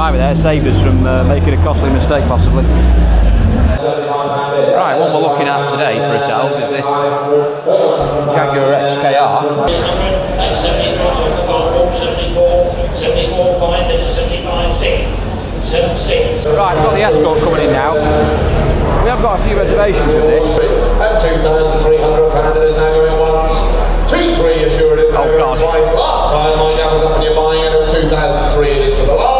driver there, saved us from making a costly mistake possibly. Right, what we're looking at today for ourselves is this Jaguar XKR. Right, we've got the Escort coming in now. We have got a few reservations with this. At £2,300 it is now going once. 2-3 assured it is now going twice. Last time my gal was up and you're buying it at 2003 it is for the last.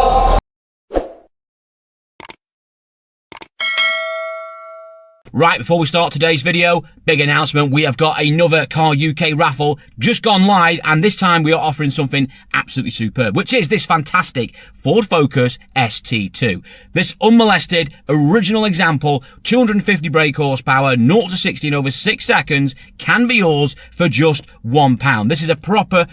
Right, before we start today's video, big announcement, we have got another Car UK raffle just gone live, and this time we are offering something absolutely superb, which is this fantastic Ford Focus ST2. This unmolested, original example, 250 brake horsepower, 0 to 60 in over 6 seconds, can be yours for just £1. This is a proper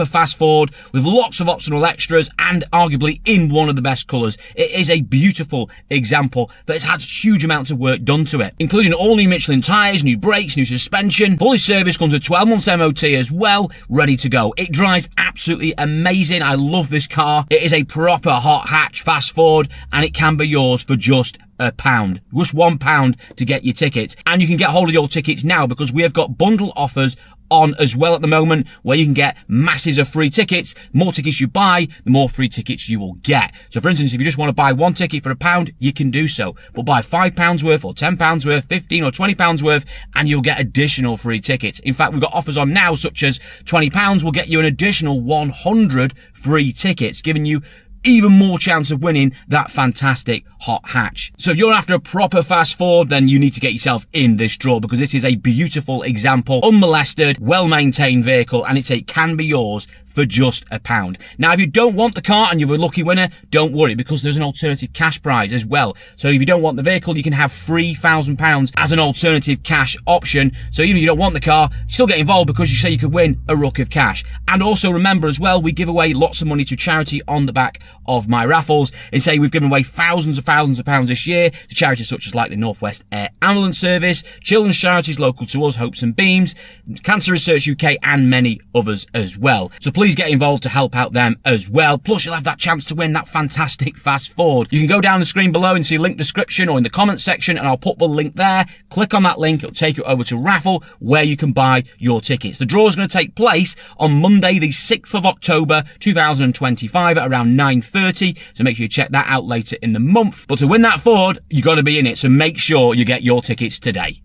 fast Ford with lots of optional extras and arguably in one of the best colours. It is a beautiful example, but it's had huge amounts of work done to it, including all new Michelin tyres, new brakes, new suspension. Fully serviced, comes with 12 months MOT as well, ready to go. It drives absolutely amazing. I love this car. It is a proper hot hatch fast Ford, and it can be yours for just £1. Just £1 to get your tickets. And you can get hold of your tickets now because we have got bundle offers on as well at the moment, where you can get masses of free tickets. More tickets you buy, the more free tickets you will get. So for instance, if you just want to buy one ticket for £1, you can do so, but buy £5 worth or £10 worth, £15 or £20 worth, and you'll get additional free tickets. In fact, we've got offers on now such as £20 will get you an additional 100 free tickets, giving you even more chance of winning that fantastic hot hatch. So if you're after a proper fast Ford, then you need to get yourself in this draw, because this is a beautiful example, unmolested, well-maintained vehicle, and it can be yours for just £1. Now, if you don't want the car and you're a lucky winner, don't worry, because there's an alternative cash prize as well. So if you don't want the vehicle, you can have £3,000 as an alternative cash option. So even if you don't want the car, you still get involved because you say you could win a ruck of cash. And also remember as well, we give away lots of money to charity on the back of my raffles. And say we've given away thousands of pounds this year to charities such as like the North West Air Ambulance Service, children's charities local to us, Hopes and Beams, Cancer Research UK, and many others as well. So please get involved to help out them as well. Plus, you'll have that chance to win that fantastic fast Ford. You can go down the screen below and see a link description or in the comments section, and I'll put the link there. Click on that link, it'll take you over to Raffle, where you can buy your tickets. The draw is going to take place on Monday, the 6th of October, 2025 at around 9:30. So make sure you check that out later in the month. But to win that Ford, you've got to be in it. So make sure you get your tickets today.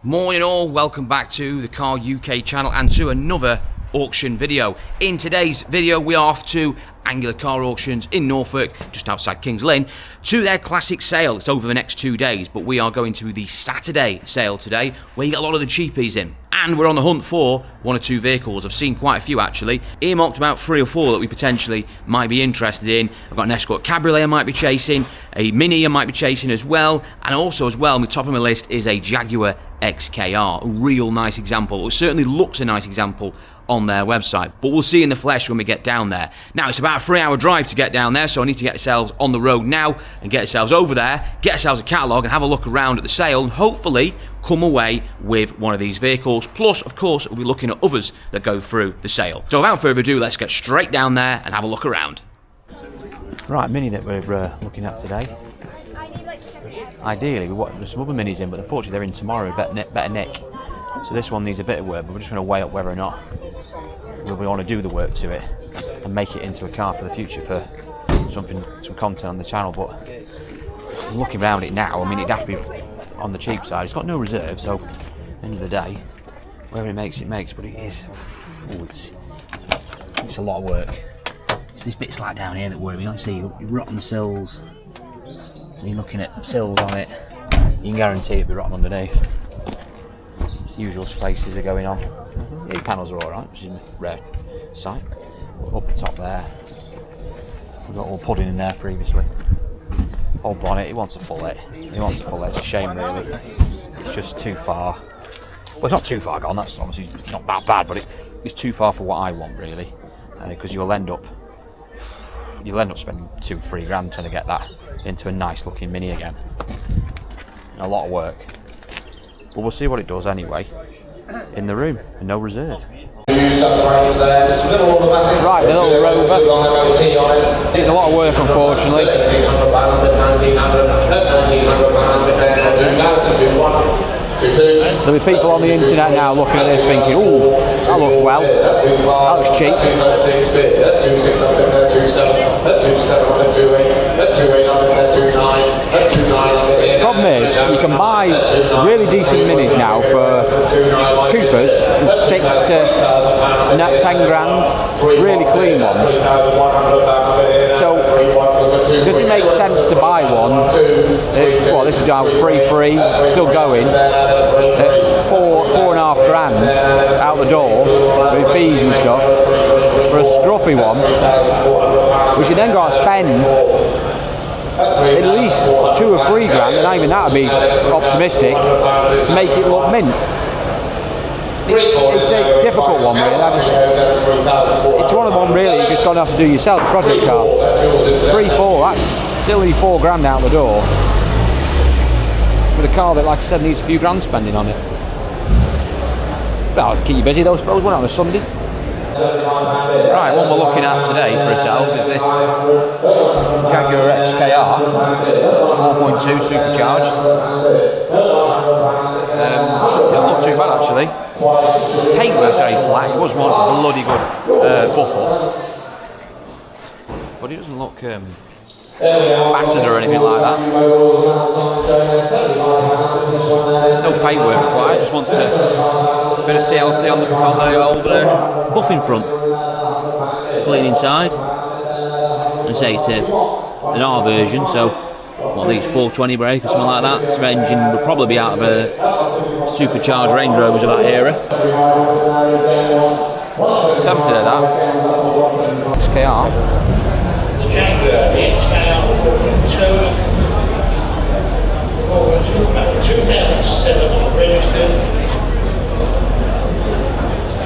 Morning all, welcome back to the Car UK channel and to another auction video. In today's video, we are off to Angular Car Auctions in Norfolk, just outside Kings Lynn, to their classic sale. It's over the next 2 days, but we are going to the Saturday sale today, where you get a lot of the cheapies in. And we're on the hunt for 1 or 2 vehicles. I've seen quite a few actually. Earmarked about 3 or 4 that we potentially might be interested in. I've got an Escort Cabriolet I might be chasing, a Mini I might be chasing as well, and also as well, on the top of my list is a Jaguar XKR, a real nice example. It certainly looks a nice example on their website, but we'll see in the flesh when we get down there. Now, it's about a 3-hour drive to get down there, so I need to get ourselves on the road now and get ourselves over there, get ourselves a catalogue and have a look around at the sale, and hopefully come away with one of these vehicles. Plus, of course, we'll be looking at others that go through the sale. So without further ado, let's get straight down there and have a look around. Right, Mini that we're looking at today. Ideally, there's some other Minis in, but unfortunately they're in tomorrow, better nick. So this one needs a bit of work, but we're just going to weigh up whether or not we want to do the work to it and make it into a car for the future for some content on the channel. But I'm looking around it now, I mean, it'd have to be on the cheap side. It's got no reserve, so at the end of the day, wherever it makes, but it is, it's a lot of work. It's this bit like down here that worry me. Like I see, you rot on the sills, so you're looking at sills on it, you can guarantee it'll be rotten underneath. Usual spaces are going on. The panels are alright, which is a rare sight. Up the top there, we've got all pudding in there previously. Whole bonnet, he wants a fullet. It's a shame really. It's just too far. Well, it's not too far gone, that's obviously not that bad, but it's too far for what I want really. Because you'll end up spending 2-3 grand trying to get that into a nice looking Mini again. A lot of work. But we'll see what it does anyway in the room, and no reserve. Right, the little Rover. Needs a lot of work, unfortunately. There'll be people on the internet now looking at this thinking, ooh, that looks well, that looks cheap. The problem is, you can buy really decent minis now for Coopers, 6 to 10 grand, really clean ones. So, does it make sense to buy one? Well, this is down 3.3, still going, at 4.5 grand out the door with fees and stuff for a scruffy one, which you then got to spend at least 2 or 3 grand, and even that would be optimistic, to make it look mint. It's a difficult one, really. It's one of them really you're just going to have to do yourself, project car. 3-4, that's still only 4 grand out the door. With a car that, like I said, needs a few grand spending on it. Well, keep you busy though, I suppose, won't it, on a Sunday? Right, what we're looking at today for ourselves is this Jaguar XKR 4.2 supercharged. Not too bad actually. Paint was very flat, it was one bloody good buffle. But it doesn't look battered or anything like that. No paint work required, just wants a bit of TLC on the old buffing front. Clean inside. And say it's an R version, so what, these 420 brake or something like that. This engine would probably be out of a supercharged Range Rovers of that era. Tempted at that. XKR. The Jaguar XKR 2007 registered.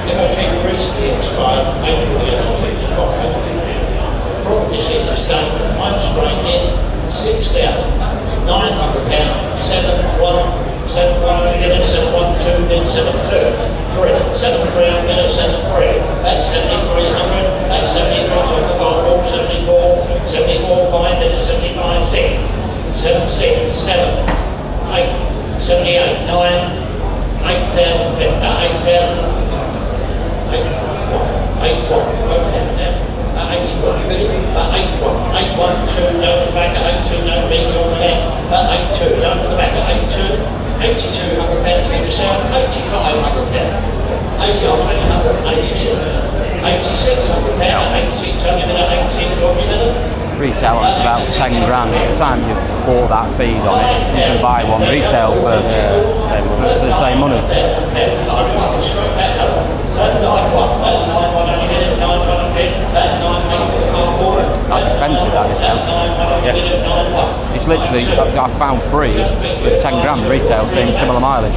MOT recently expired April 2005. This is the statement. I'm straight in £6,900, 7-1, then 7-1-2, then 7-2, 3, 7-3, then 7-3. That's 7,300. That's 73, 74, 74, 5, then 75, 6, 7, 6, 7, 8, 78, 9, 8,000, 8,000. 81, 2, down the back at 82, no big on the left, 82, down to the back at 82, 82, £100 to the south, 85, £100, 80, 86, 86, £100, 86, only minute, 86, 7. Retail on it's about 10 grand. By the time you've bought that fees on it, you can buy one retail for the same money. That's expensive, that is now. Yeah. It's literally, I found 3 with 10 grand retail, same similar mileage.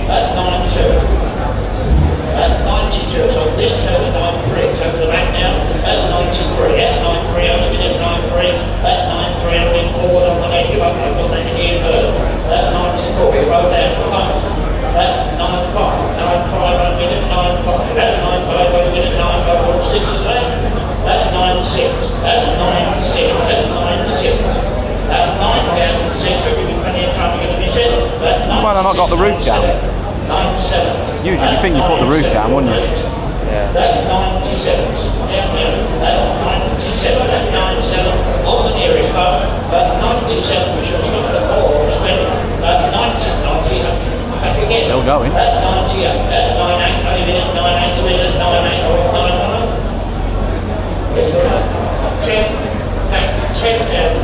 At 92, so this turn at 93, so the back now at 93, at 93, only been at 93, at 93, I've been forward on the left, I've got that here first, at 94, we rode down the front, at 95, 95, I've been at 95, at 95, I've been at 95, all 6 of that, at 96, at 96, at 96, at 9,006, so we've been plenty of time to get to this end, at 97, Well, I've not got the roof down. 97. Usually you think you put the roof down, wouldn't you? Yeah. That 97, down there, that 97, that 97, on the nearest home, that 97, we shall stop at all, spend, 90, back again. Still going. That 98, that 98, only been at 98, the minute, 98, or 99. Yes, we're up. 10, back, 10 down,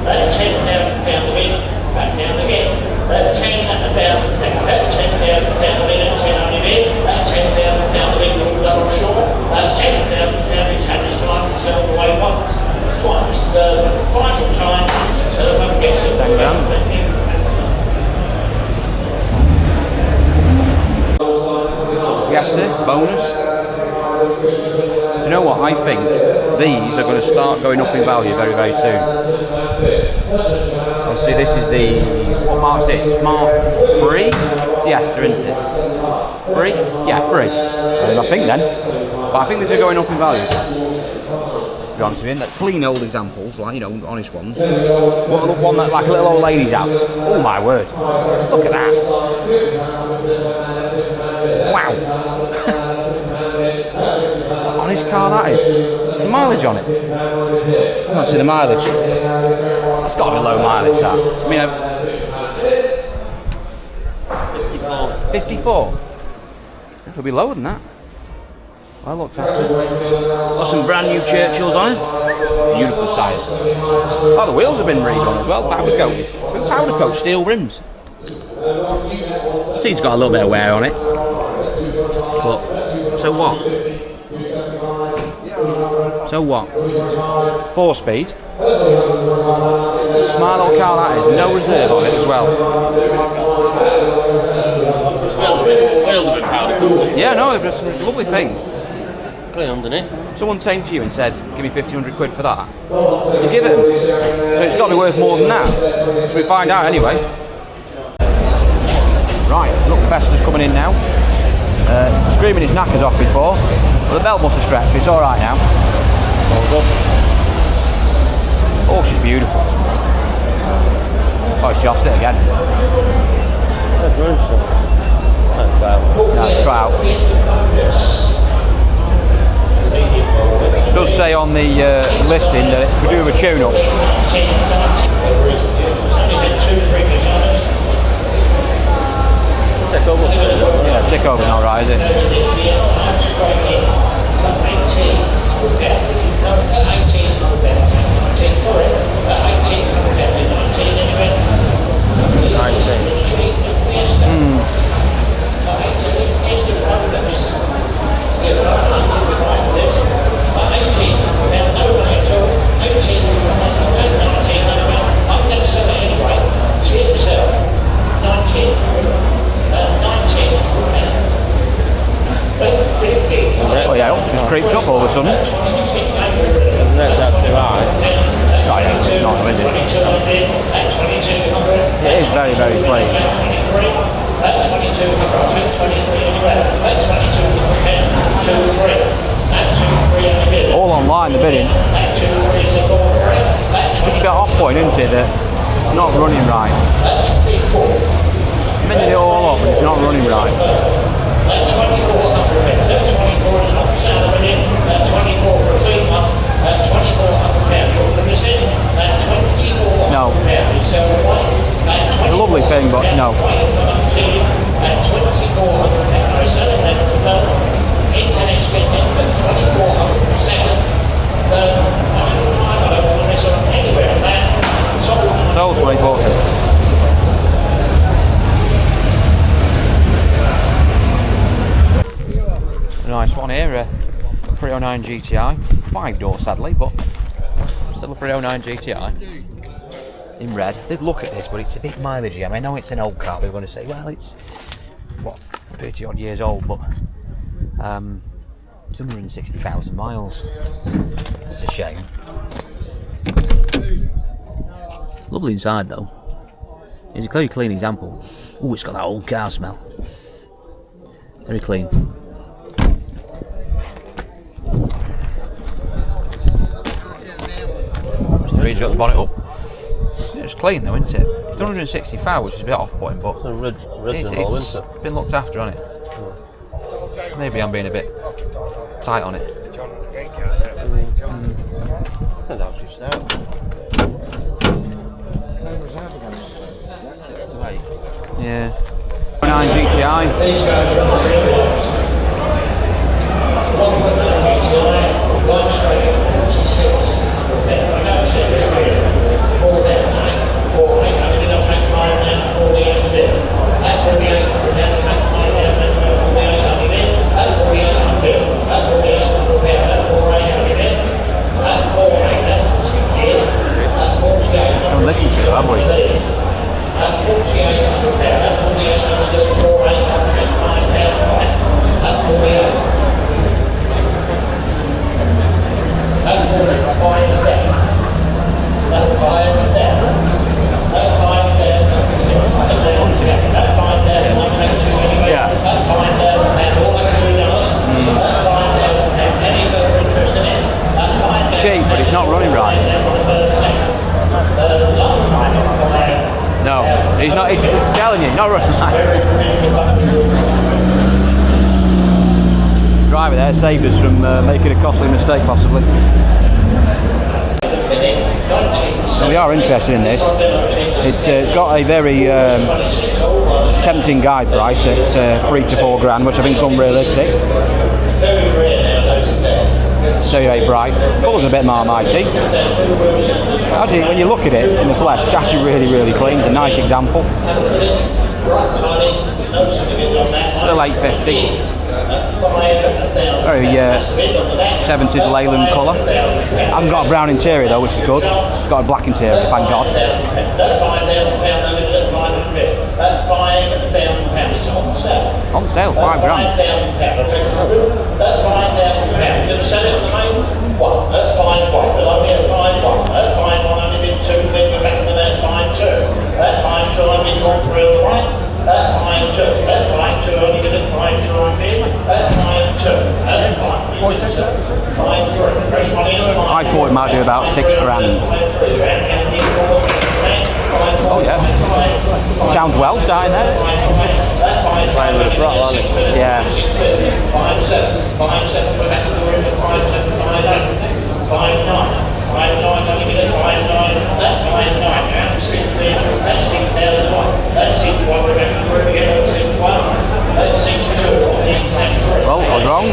that 10 down the minute, back down again. That 10 down, that 10 down the minute, 10 only bit, that 10 down the minute, all double short, that 10 down his hand is blind to sell away once, twice, the final time, so the one gets it. 10 grand. Fiesta, bonus. Do you know what? I think these are going to start going up in value very, very soon. Obviously, this is the, what mark's this? Mark 3? Fiesta, isn't it? 3? Yeah, 3. I think then. But I think these are going up in value. To be honest with you, clean old examples, like, you know, honest ones. What one that like little old ladies have? Oh my word! Look at that! Wow! What honest car that is. There's the mileage on it. I've not seen the mileage. That's got to be low mileage. That. I mean, 54. It'll be lower than that. I looked at it. Got some brand new Churchills on it. Beautiful tyres. Oh, the wheels have been redone as well. Powder coated. Powder coat steel rims. See, it's got a little bit of wear on it. But so what? So what? 4-speed. Smart old car that is. No reserve on it as well. Yeah, no, it's a lovely thing. Clean underneath. Someone came to you and said, give me 1,500 quid for that. You give it them. So it's got to be worth more than that. So we find out anyway. Right, look, Fiesta's coming in now. Screaming his knackers off before. But the belt must have stretched, so it's alright now. Oh, she's beautiful. Oh, it's just it again. Let's try out. It does say on the listing that it could do with a tune-up. Yeah, tick over not right, is it? Oh yeah, it's just creeped up all of a sudden. Isn't that too high? Oh yeah, it's not, is it? It is very, very clean. All online, the bidding. Just a bit off point, isn't it? That it's not running right. Minute it all up and it's not running right. No. It's a lovely thing, but no. Sold 24. Nice one here, 309 GTI, 5-door sadly, but still a 309 GTI in red. They'd look at this, but it's a bit mileagey. I mean, I know it's an old car, they're going to say, well, it's what, 30 odd years old, but 260,000 miles. It's a shame. Lovely inside though. It's a very clean example. Oh, it's got that old car smell. Very clean. He's got the bonnet up. It's clean though, isn't it? It's 165, which is a bit off point, but it's been looked after, hasn't it? Maybe I'm being a bit tight on it. Yeah. 9 GTI. Listen to it, have we? He's not. He's telling you, not running. Driver there saved us from making a costly mistake, possibly. We are interested in this. It's got a very tempting guide price at 3 to 4 grand, which I think is unrealistic. Very bright. Colour's a bit marmitey. Actually, when you look at it in the flesh, it's actually really clean. It's a nice example. The late 50. Very 70s Leyland colour. Hasn't got a brown interior though, which is good. It's got a black interior, thank God. On sale, £5 grand. I thought it might do about £6 grand. Oh yeah. Sounds well starting there. Playing with a throttle, aren't it? Yeah. Well, I was wrong.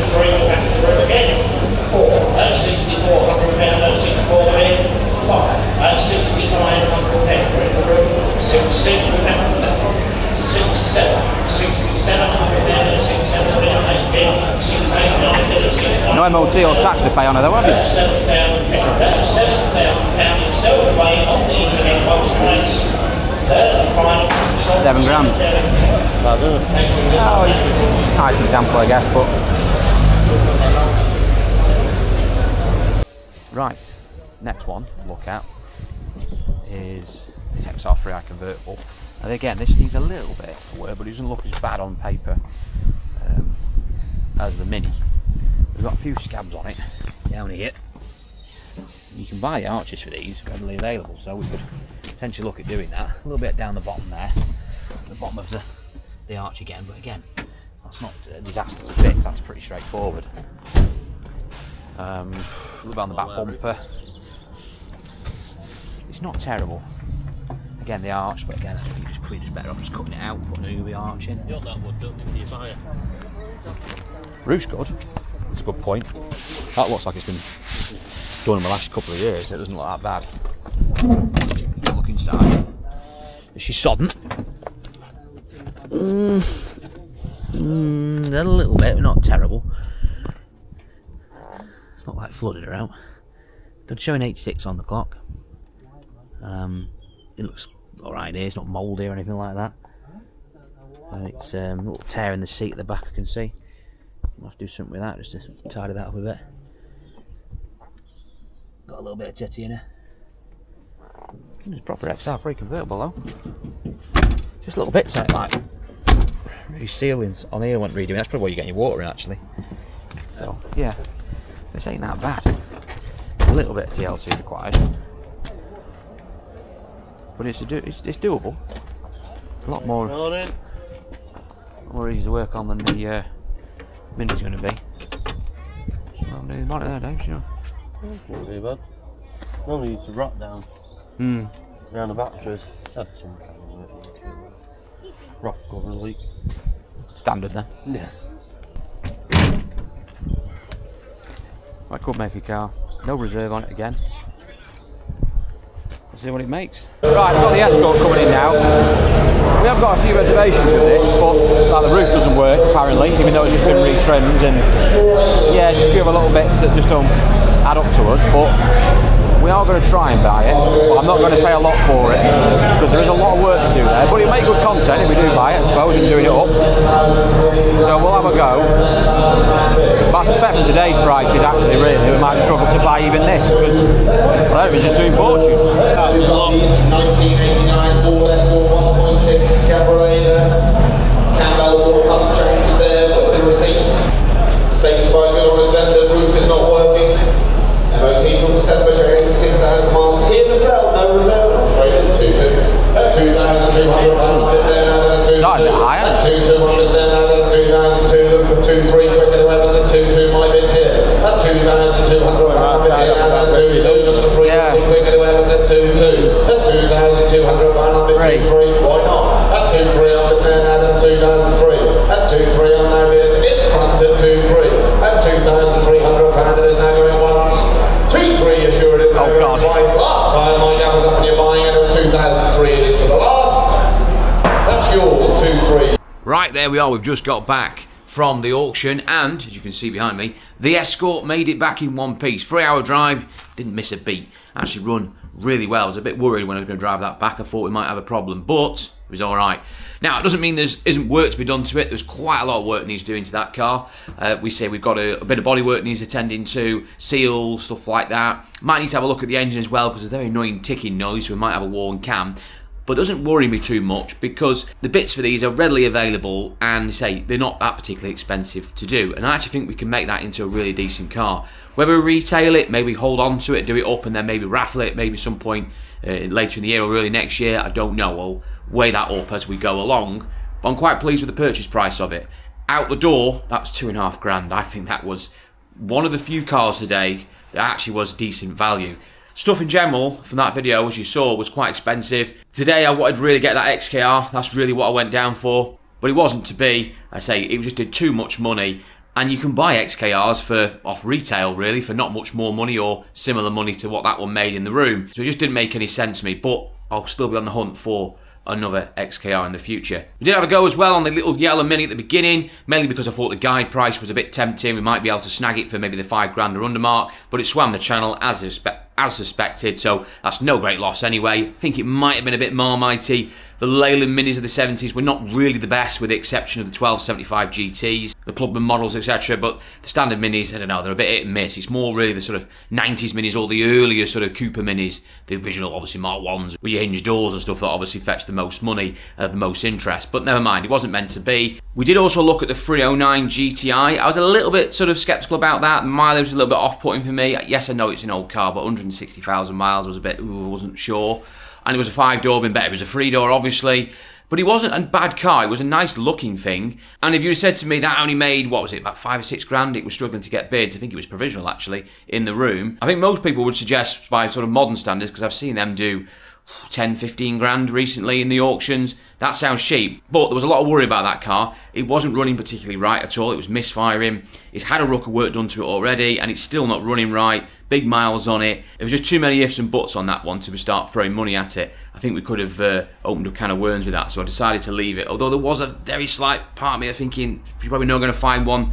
No MOT or tax to pay on it though, have you? £7 grand. Oh, it's a nice example, I guess, but... Right, next one to look at is this XR3i convertible. And again, this needs a little bit of work, but it doesn't look as bad on paper as the Mini. We've got a few scabs on it down here. You can buy the arches for these readily available, so we could potentially look at doing that. A little bit down the bottom there, the bottom of the arch again, but again, that's not a disaster to fix, that's pretty straightforward. A little bit on the back bumper. It's not terrible. Again, the arch, but again, I think you're probably just better off just cutting it out, putting a new arch in. You want that wood, don't you, for your fire? Roof's good. That's a good point. That looks like it's been done in the last couple of years. It doesn't look that bad. Look inside. Is she sodden? A little bit, but not terrible. It's not like flooded her out. It's showing 86 on the clock. It looks alright here. It's not mouldy or anything like that. It's a little tear in the seat at the back, I can see. I'll have to do something with that just to tidy that up a bit. Got a little bit of titty in her. It's proper XR3 convertible though. Just little bits like resealings on here, weren't redoing. That's probably where you're getting your water in actually. So yeah, this ain't that bad. A little bit of TLC required, but it's doable. It's a lot more easy to work on than the Mini's going to be. Well, nearly got it there, Dave, sure. Not too bad. Normally you need to rot down. Around the batteries. Had some kind of rock cover leak. Standard then. Yeah. I could make a car. No reserve on it again. Let's see what it makes. Right, I've got the Escort coming in now. We have got a few reservations with this, but like, the roof doesn't work apparently, even though it's just been retrimmed, and yeah, just a few other little bits that just don't add up to us, but we are going to try and buy it, but I'm not going to pay a lot for it, because there is a lot of work to do there, but it'll make good content if we do buy it, I suppose, and doing it up. So we'll have a go. But I suspect from today's prices, actually, really, we might struggle to buy even this, because well, it's just doing fortunes. 1989 Ford Escort 1.6 Cabaret Campbell or color change there with the receipts. Stated by the owner's vendor, roof is not working. MOT till December showing 6,000 miles. Here to sell, no reserve. Straight at 2,200. Started a bit higher. 2,200 there now, then 2,200 for 2,300 quicker to Everton, 2,200 my bids here. At 2,200 pound here now, then 2,200 for 3 quicker to Everton, 2,200. At 2,200 pound bid, 2,300, why not? At 2,300 there now, then 2,300. At 2,300 on now bids in front at 2,300. At 2,300 pound it is now going once. 2,300 assured is now going twice. Last time my gal was up and you're buying it at 2,300 it is for the last. That's yours, 2,300. Right, there we are. We've just got back from the auction, and as you can see behind me, the Escort made it back in one piece. 3-hour drive, didn't miss a beat. Actually run really well. I was a bit worried when I was going to drive that back. I thought we might have a problem, but it was all right. Now, it doesn't mean there isn't work to be done to it. There's quite a lot of work needs doing to that car. We say we've got a bit of body work needs attending to, seals, stuff like that. Might need to have a look at the engine as well, because there's a very annoying ticking noise, so we might have a worn cam. But it doesn't worry me too much, because the bits for these are readily available, and say they're not that particularly expensive to do. And I actually think we can make that into a really decent car. Whether we retail it, maybe hold on to it, do it up, and then maybe raffle it, maybe some point later in the year or early next year, I don't know. We'll weigh that up as we go along. But I'm quite pleased with the purchase price of it. Out the door, that's $2.5 grand. I think that was one of the few cars today that actually was decent value. Stuff in general from that video, as you saw, was quite expensive. Today I wanted to really get that XKR. That's really what I went down for. But it wasn't to be. I say it just did too much money. And you can buy XKRs for off retail, really, for not much more money or similar money to what that one made in the room. So it just didn't make any sense to me. But I'll still be on the hunt for another XKR in the future. We did have a go as well on the little yellow Mini at the beginning, mainly because I thought the guide price was a bit tempting. We might be able to snag it for maybe the $5 grand or under mark, but it swam the channel as suspected, so that's no great loss anyway. I think it might have been a bit marmitey. The Leyland Minis of the 70s were not really the best, with the exception of the 1275 GTs, the Clubman models, etc. But the standard Minis, I don't know, they're a bit hit and miss. It's more really the sort of 90s Minis or the earlier sort of Cooper Minis, the original obviously Mark 1s with your hinged doors and stuff that obviously fetch the most money, the most interest. But never mind, it wasn't meant to be. We did also look at the 309 GTI. I was a little bit sort of sceptical about that. The mileage was a little bit off-putting for me. Yes, I know it's an old car, but 160,000 miles was a bit, wasn't sure. And it was a 5-door, been better. It was a 3-door, obviously. But it wasn't a bad car. It was a nice looking thing. And if you'd said to me that only made, what was it, about $5 or $6 grand, it was struggling to get bids. I think it was provisional, actually, in the room. I think most people would suggest, by sort of modern standards, because I've seen them do 10, 15 grand recently in the auctions. That sounds cheap, but there was a lot of worry about that car. It wasn't running particularly right at all. It was misfiring. It's had a ruck of work done to it already, and it's still not running right. Big miles on it. There was just too many ifs and buts on that one to start throwing money at it. I think we could have opened a can of worms with that, so I decided to leave it. Although there was a very slight part of me thinking, you're probably not going to find one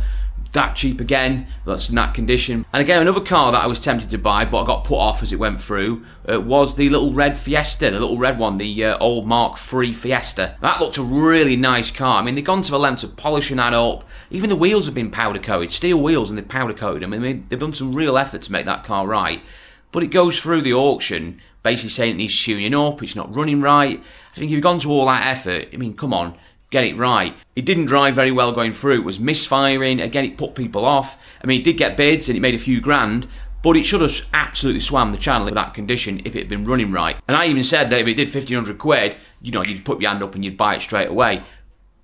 that cheap again, that's in that condition. And again, another car that I was tempted to buy, but I got put off as it went through, was the little red Fiesta, the little red one, the old Mark III Fiesta. That looked a really nice car. I mean, they've gone to the length of polishing that up. Even the wheels have been powder coated, steel wheels, and they're powder coated. I mean, they've done some real effort to make that car right. But it goes through the auction, basically saying it needs tuning up, it's not running right. I think if you've gone to all that effort, I mean, come on, get it right. It didn't drive very well going through. It was misfiring. Again, it put people off. I mean, it did get bids and it made a few grand, but it should have absolutely swam the channel in that condition if it had been running right. And I even said that if it did 1,500 quid, you know, you'd put your hand up and you'd buy it straight away.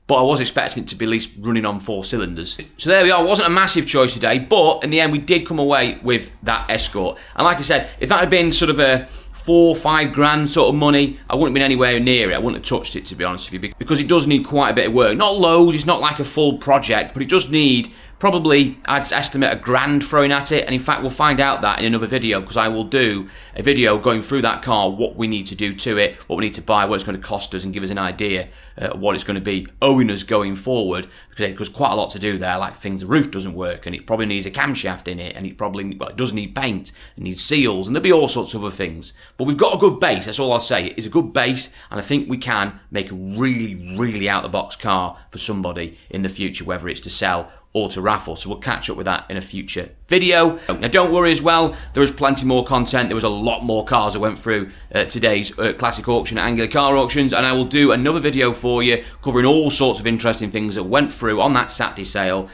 But I was expecting it to be at least running on 4 cylinders. So there we are. It wasn't a massive choice today, but in the end we did come away with that Escort. And like I said, if that had been sort of a 4 or 5 grand sort of money, I wouldn't have been anywhere near it. I wouldn't have touched it, to be honest with you, because it does need quite a bit of work. Not loads, it's not like a full project, but it does need probably, I'd estimate, $1 grand thrown at it. And in fact, we'll find out that in another video, because I will do a video going through that car, what we need to do to it, what we need to buy, what it's going to cost us, and give us an idea of what it's going to be owing us going forward, because there's quite a lot to do there, like things, the roof doesn't work, and it probably needs a camshaft in it, and it probably, well, it does need paint, it needs seals, and there'll be all sorts of other things. But we've got a good base, that's all I'll say. It's a good base, and I think we can make a really, really out-of-the-box car for somebody in the future, whether it's to sell or to raffle. So we'll catch up with that in a future video. Now don't worry as well, there is plenty more content. There was a lot more cars that went through today's classic auction at Angular Car Auctions, and I will do another video for you covering all sorts of interesting things that went through on that Saturday sale,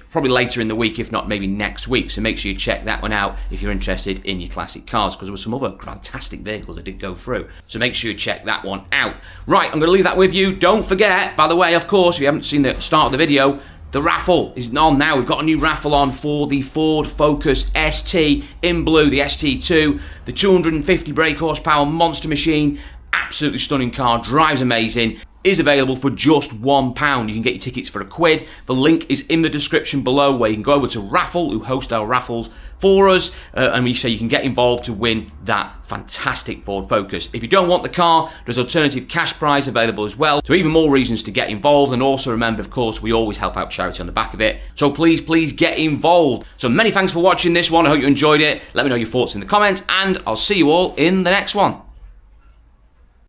probably later in the week, if not maybe next week. So make sure you check that one out if you're interested in your classic cars, because there were some other fantastic vehicles that did go through. So make sure you check that one out. Right, I'm going to leave that with you. Don't forget, by the way, of course, if you haven't seen the start of the video, the raffle is on now. We've got a new raffle on for the Ford Focus ST in blue, the ST2, the 250 brake horsepower monster machine. Absolutely stunning car, drives amazing. Is available for just £1. You can get your tickets for £1. The link is in the description below, where you can go over to Raffle, who host our raffles for us, and we say you can get involved to win that fantastic Ford Focus. If you don't want the car, there's alternative cash prize available as well. So even more reasons to get involved. And also remember, of course, we always help out charity on the back of it. So please get involved. So many thanks for watching this one. I hope you enjoyed it. Let me know your thoughts in the comments, and I'll see you all in the next one.